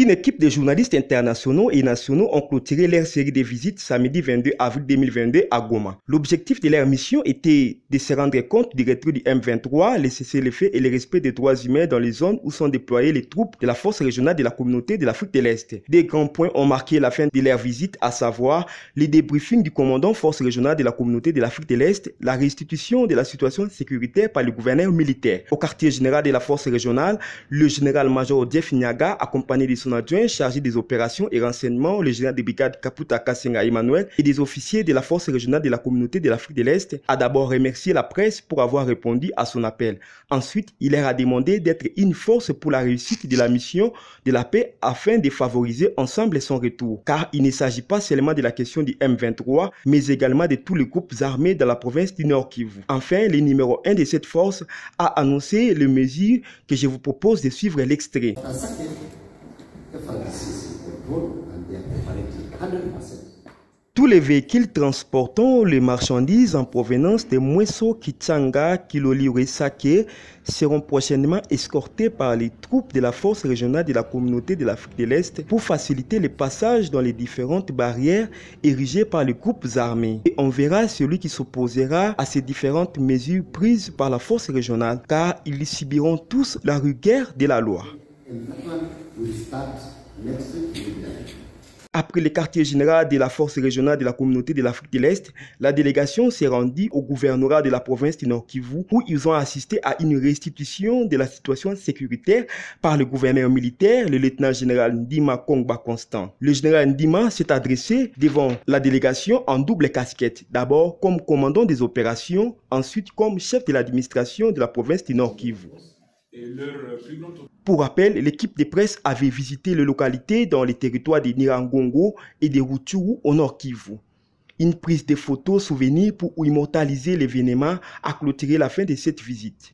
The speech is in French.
Une équipe de journalistes internationaux et nationaux ont clôturé leur série de visites samedi 22 avril 2022 à Goma. L'objectif de leur mission était de se rendre compte du retrait du M23, le cessez-le-feu et le respect des droits humains dans les zones où sont déployées les troupes de la force régionale de la communauté de l'Afrique de l'Est. Des grands points ont marqué la fin de leur visite, à savoir le débriefing du commandant force régionale de la communauté de l'Afrique de l'Est, la restitution de la situation sécuritaire par le gouverneur militaire. Au quartier général de la force régionale, le général-major Jeff Nyaga, accompagné de son adjoint chargé des opérations et renseignements, le général de brigade Kaputa Kassenga Emmanuel, et des officiers de la force régionale de la communauté de l'Afrique de l'Est, a d'abord remercié la presse pour avoir répondu à son appel. Ensuite, il leur a demandé d'être une force pour la réussite de la mission de la paix afin de favoriser ensemble son retour. Car il ne s'agit pas seulement de la question du M23, mais également de tous les groupes armés dans la province du Nord Kivu. Enfin, le numéro 1 de cette force a annoncé les mesures que je vous propose de suivre l'extrait. Tous les véhicules transportant les marchandises en provenance de Mweso, Kichanga, Kiloli, Sake seront prochainement escortés par les troupes de la force régionale de la communauté de l'Afrique de l'Est pour faciliter le passage dans les différentes barrières érigées par les groupes armés. Et on verra celui qui s'opposera à ces différentes mesures prises par la force régionale, car ils subiront tous la rigueur de la loi. Après le quartier général de la force régionale de la communauté de l'Afrique de l'Est, la délégation s'est rendue au gouvernorat de la province du Nord Kivu où ils ont assisté à une restitution de la situation sécuritaire par le gouverneur militaire, le lieutenant-général Ndima Kongba Constant. Le général Ndima s'est adressé devant la délégation en double casquette, d'abord comme commandant des opérations, ensuite comme chef de l'administration de la province du Nord Kivu. Pour rappel, l'équipe de presse avait visité les localités dans les territoires de Nirangongo et de Rutshuru au Nord Kivu. Une prise de photos souvenirs pour immortaliser l'événement a clôturé la fin de cette visite.